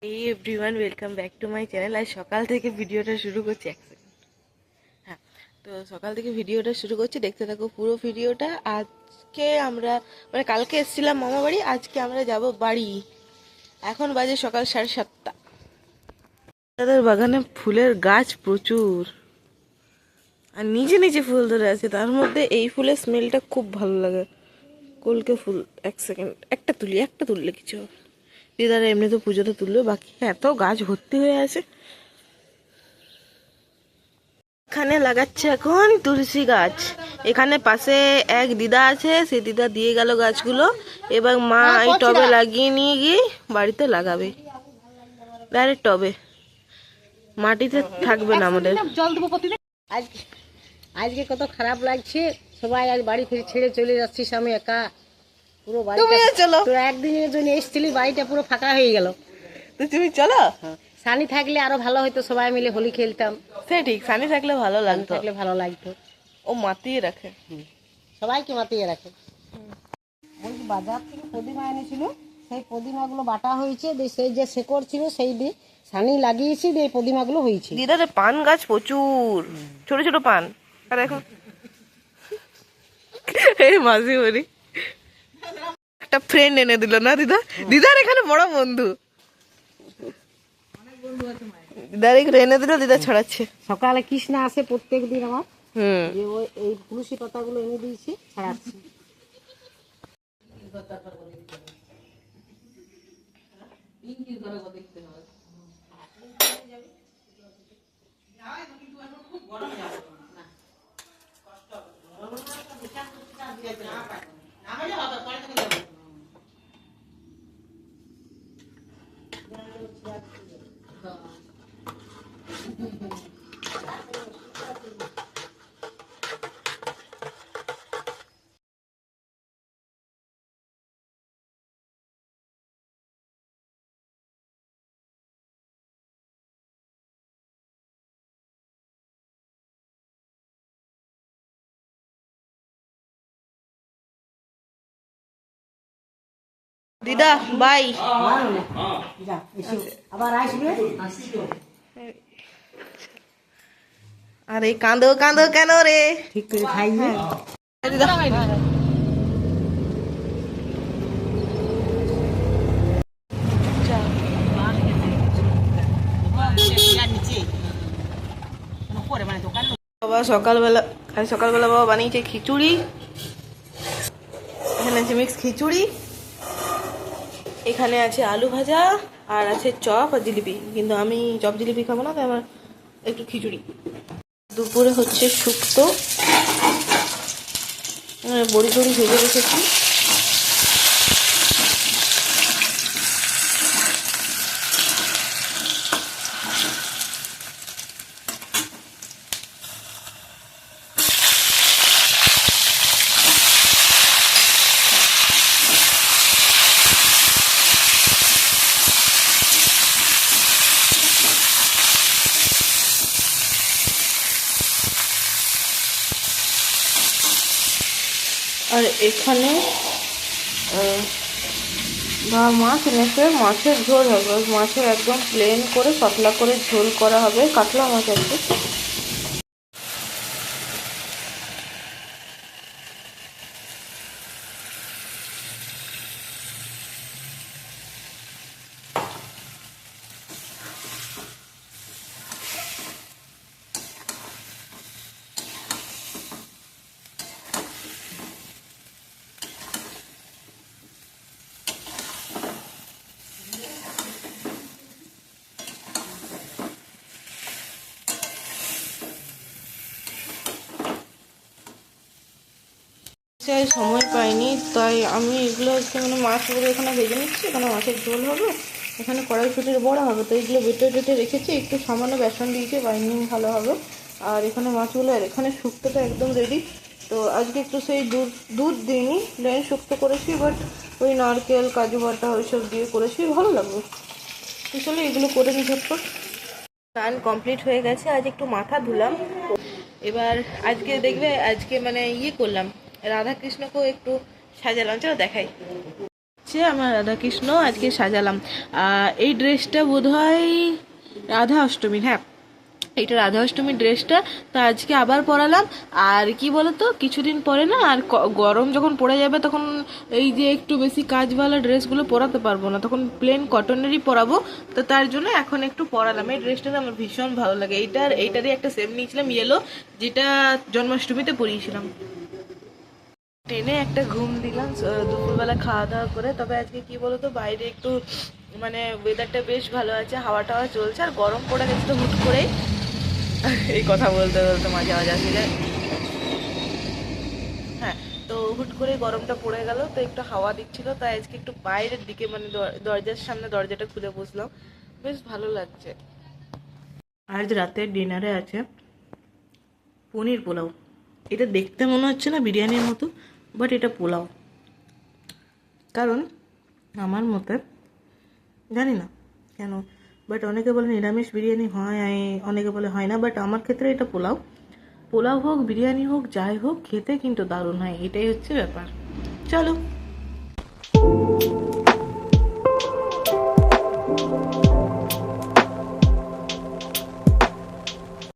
এই everyone welcome back to my channel. আজ সকাল থেকে ভিডিওটা শুরু করছি। এক সেকেন্ড। হ্যাঁ, তো সকাল থেকে ভিডিওটা শুরু করছি, দেখতে থাকো পুরো ভিডিওটা। আজকে আমরা কালকে এসেছিলাম মামা বাড়ি, আজকে আমরা যাব বাড়ি। এখন বাজে সকাল 7:30। তাদের বাগানে ফুলের গাছ প্রচুর, আর নিচে নিচে ফুল ধরে আছে। তার মধ্যে এই ফুলের স্মেলটা খুব ভালো লাগে। কলকে ফুল। এক সেকেন্ড, একটা তুললে কিছু হবে। দিদারা এমনি তো পুজোতে তুলবে, বাকি এত গাছ ভর্তি হয়ে আছে। এখানে লাগাচ্ছে এখন তুলসী গাছ। এখানে পাশে এক দিদা আছে, সেই দিদা দিয়ে গেল গাছগুলো। এবার মা এই টবে লাগিয়ে নিয়ে গিয়ে বাড়িতে লাগাবে, ডাইরেক্ট টবে। মাটিতে থাকবে না আমাদের। জল দেবো প্রতিদিন। আজকে কত খারাপ লাগছে, সবাই আজ বাড়ি ফিরে ছেড়ে চলে যাচ্ছিস, আমি একা। পুরো বাড়ি চলো, তো একদিনের জন্য এসেছিলি, বাড়িটা পুরো ফাঁকা হয়ে গেল। তো তুমি চলো। সানি থাকলে আরো ভালো হতো, সবাই মিলে হোলি খেলতাম। সে ঠিক, সানি থাকলে ভালো লাগতো। থাকলে ভালো লাগতো। ও মাতিয়ে রাখে, সবাইকে মাতিয়ে রাখে। ওই বাজার থেকে প্রতিমা এনেছিল, সেই প্রতিমাগুলো বাটা হয়েছে, সেই যে শেকড় ছিল সেই দিয়ে সানি লাগিয়েছি, দিয়ে প্রতিমাগুলো হয়েছে। দিদারে পান গাছ প্রচুর, ছোট ছোট পান। আর এখন এই মাঝি বলি একটা ফ্রেন্ড এনে দিল না দিদা। দিদার এখানে বড় বন্ধু, দিদার এখানে এনে দিল, দিদা ছড়াচ্ছে। সকালে কৃষ্ণা আসে প্রত্যেক দিন আমার, যে ওই এই তুলসী পাতাগুলো এনে দিয়েছি, ছাড়াচ্ছি। দিদা বাই। আবার আসবে। আরে কাঁদো কাঁদো কেন রে? ঠিক করে খাইবে। দিদা বাবা সকালবেলা বাবা বানিয়েছে খিচুড়ি। এখানে আছে মিক্স খিচুড়ি, এখানে আছে আলু ভাজা, আর আছে চপ আর জিলিপি। কিন্তু আমি চপ জিলিপি খাবো না, তাই আমার একটু খিচুড়ি। দুপুরে হচ্ছে শুক্তো, বড়ি টড়ি ভেজে রেখেছি। আর এখানে মাছ এনেছে, মাছের ঝোল হবে। মাছের একদম প্লেন করে পাতলা করে ঝোল করা হবে, কাতলা মাছ আছে। সময় পাইনি, তাই আমি এগুলো হচ্ছে মাছগুলো এখানে ভেজে নিচ্ছি। এখানে মাছের ঝোল হবে, এখানে কড়াইশুটির বড়া হবে, তো এইগুলো বেটে টেটে রেখেছি। একটু সামান্য বেসন দিয়েছি, বাইন্ডিং ভালো হবে। আর এখানে মাছগুলো, আর এখানে শুক্তোটা একদম রেডি। তো আজকে একটু সেই দুধ দিইনি, প্লেন শুক্তো করেছি, বাট ওই নারকেল কাজু বাটা ওইসব দিয়ে করেছি, ভালো লাগবে। তো চলো এগুলো করে নিই ঝটপট। স্নান কমপ্লিট হয়ে গেছে, আজ একটু মাথা ধুলাম। এবার আজকে দেখবে, আজকে করলাম, রাধা কৃষ্ণকেও একটু সাজালাম। চলো দেখাই। হচ্ছে আমার রাধাকৃষ্ণ আজকে সাজালাম। এই ড্রেসটা বোধহয় রাধা অষ্টমীর, হ্যাঁ এটা রাধা অষ্টমীর ড্রেসটা। তো আজকে আবার পরালাম। আর কি বলতো, কিছুদিন পরে না আর গরম যখন পড়ে যাবে তখন এই যে একটু বেশি কাজওয়ালা ড্রেসগুলো পরাতে পারবো না, তখন প্লেন কটনেরই পরাবো। তো তার জন্য এখন একটু পরালাম। এই ড্রেসটা আমার ভীষণ ভালো লাগে। এইটারই একটা সেম নিয়েছিলাম ইয়েলো, যেটা জন্মাষ্টমীতে পরিয়েছিলাম। ট্রেনে একটা ঘুম দিলাম দুপুরবেলা খাওয়া দাওয়া করে। তবে আজকে কি বলতো, বাইরে একটু মানে ওয়েদারটা বেশ ভালো আছে, হাওয়া টাওয়া চলছে, আর গরম পড়ে গেছে তো হুট করেই। এই কথা বলতে বলতে মাঝে মাঝে আসে যায়। হ্যাঁ, তো হুট করে গরমটা পড়ে গেল, তো একটু হাওয়া দিচ্ছিল, তাই আজকে একটু বাইরের দিকে মানে দরজার সামনে দরজাটা খুলে বসলাম, বেশ ভালো লাগছে। আজ রাতের ডিনারে আছে পনির পোলাও। এটা দেখতে মনে হচ্ছে না বিরিয়ানির মতো, বাট এটা পোলাও। কারণ আমার মতে, জানি না কেন, বাট অনেকে বলে নিরামিষ বিরিয়ানি হয়, অনেকে বলে হয় না, বাট আমার ক্ষেত্রে এটা পোলাও। পোলাও হোক বিরিয়ানি হোক যাই হোক, খেতে কিন্তু দারুণ হয়, এটাই হচ্ছে ব্যাপার। চলো।